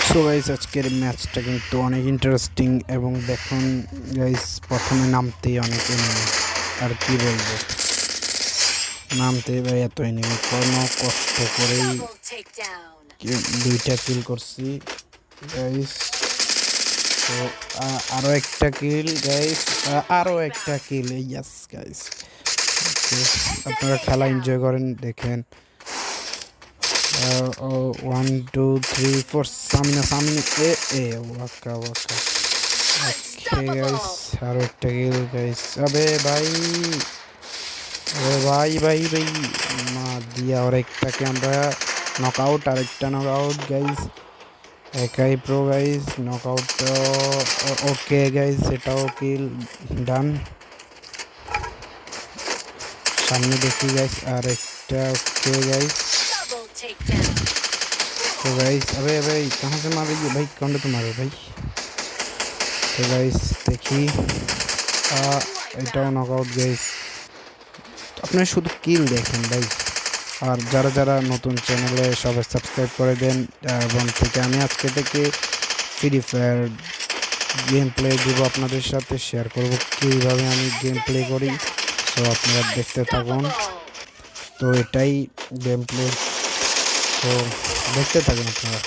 So guys আজকের ম্যাচটা কিন্তু অনেক ইন্টারেস্টিং এবং দেখুন গাইস প্রথমে নামতেই অনেক এনিমি। আর কি বলবো, নামতে ভাই এত এনিমি, কোনো কষ্ট করেই দুইটা কিল করছি গাইস। তো আরও একটা কিল গাইস, আরও একটা কিল, ইয়াস গাইস। আপনারা খেলা এনজয় করেন, দেখেন। 1 2 3 4 সামিনা সামিনা এ ওয়াকা ওয়াকা। ওকে গাইস, আরো একটা কিল গাইস। আবে ভাই, আরে ভাই ভাই ভাই, মা দিয়া আর একটাকে আমরা নকআউট, আরেকটা নকআউট গাইস। একাই pro guys, knockout. Okay guys, এটাও কিল ডান। সামনে দেখি গাইস, আর একটা। ওকে गाइस, तो गाइस अबे भाई कहाँ से मार रही है भाई, कौन तो मारे भाई। तो गाइस देखी, এটাও নকআউট গাইস। আপনারা শুধু কিল দেখেন ভাই। আর যারা যারা নতুন চ্যানেলে সবাই সাবস্ক্রাইব করে দেন। এবং থেকে আমি আজকে থেকে ফ্রি ফায়ার গেম প্লে দেবো, আপনাদের সাথে শেয়ার করব কীভাবে আমি গেম প্লে করি। তো আপনারা দেখতে থাকুন। তো এটাই গেম প্লে, তো দেখতে থাকুন আপনারা।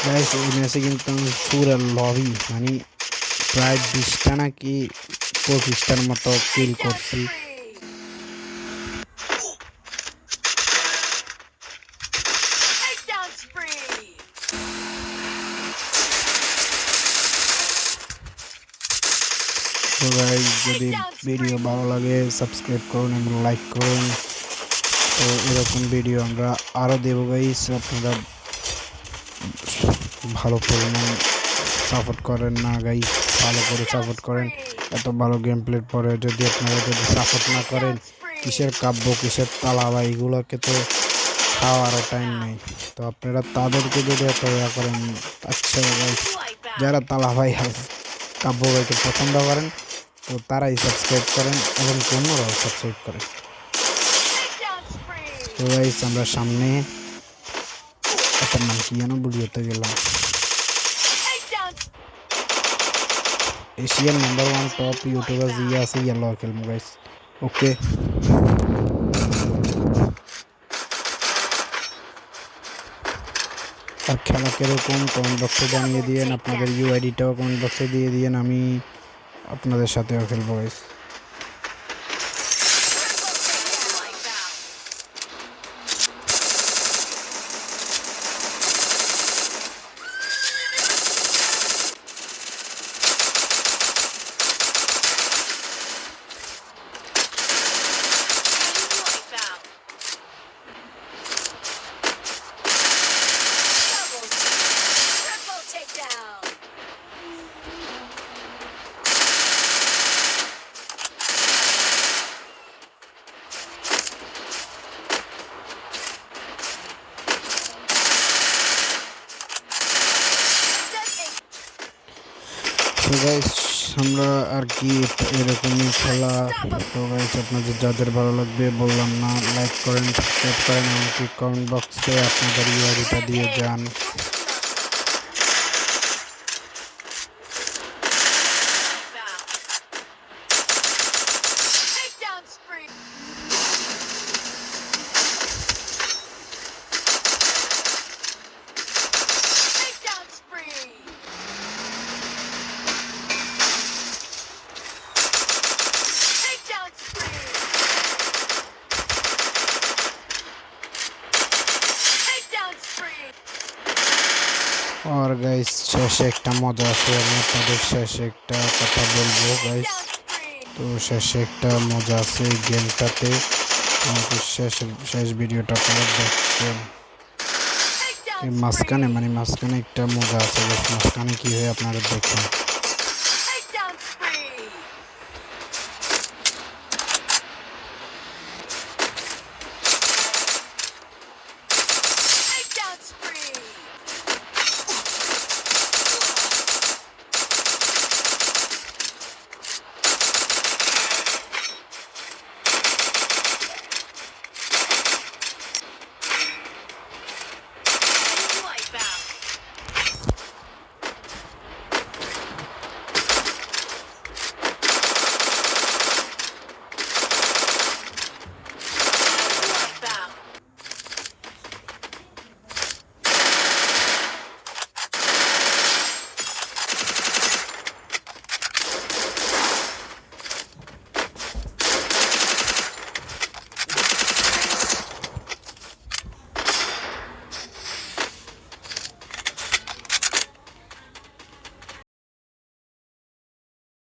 গাইস এই ম্যাচে কিন্তু আমি পুরো লবি মানে প্রায় 20টা নাকি 25টার মতো কিল করছি। তো গাইস যদি ভিডিও ভালো লাগে সাবস্ক্রাইব করুন এবং লাইক করুন। তো এরকম ভিডিও আমরা আরও দেবো গাইস, আপনারা ভালো পরিমাণ সাপোর্ট করেন না গাইস, ভালো করে সাপোর্ট করেন। এত ভালো গেম প্লের পরে যদি আপনারা যদি সাপোর্ট না করেন, কিসের কাব্য কিসের তালা ভাই, এগুলোকে তো খাওয়ারও টাইম নেই। তো আপনারা তাদেরকে যদি এত ইয়া করেন, আচ্ছা গাইস যারা তালা ভাই কাব্য ভাইকে পছন্দ করেন তো তারাই সাবস্ক্রাইব করেন এবং অন্যরাও সাবস্ক্রাইব করেন। তো গাইস আমরা সামনে একটা নাম কি যেন বুঝতে গেলাম, এশিয়ার নাম্বার 1 টপ ইউটিউবার জিয়া আছে, ইয়ালো খেলবো গাইস। ওকে আর খেলা কিরকম কমেন্ট বক্সে জানিয়ে দিয়েন, আপনাদের ইউআইডিটাও কমেন্ট বক্সে দিয়ে দিয়েন, আমি আপনাদের সাথেও খেলবো গাইস। তো গাইস আমরা আর কি এরকমই খেলা। তো গাইস আপনাদের যাদের ভালো লাগবে বললাম না, লাইক করেন, সাবস্ক্রাইব করেন, এমনকি কমেন্ট বক্সে আপনাদের ইউআইডিটা দিয়ে যান। আর গাইস শেষে একটা মজা আছে, আমি আপনাদের শেষে একটা কথা বলবো গাইস। তো শেষে একটা মজা আছে এই গেমটাতে, আমাকে শেষ ভিডিওটা আপনারা দেখবেন। মাঝখানে একটা মুগা আছে, মাঝখানে কি হয় আপনারা দেখুন।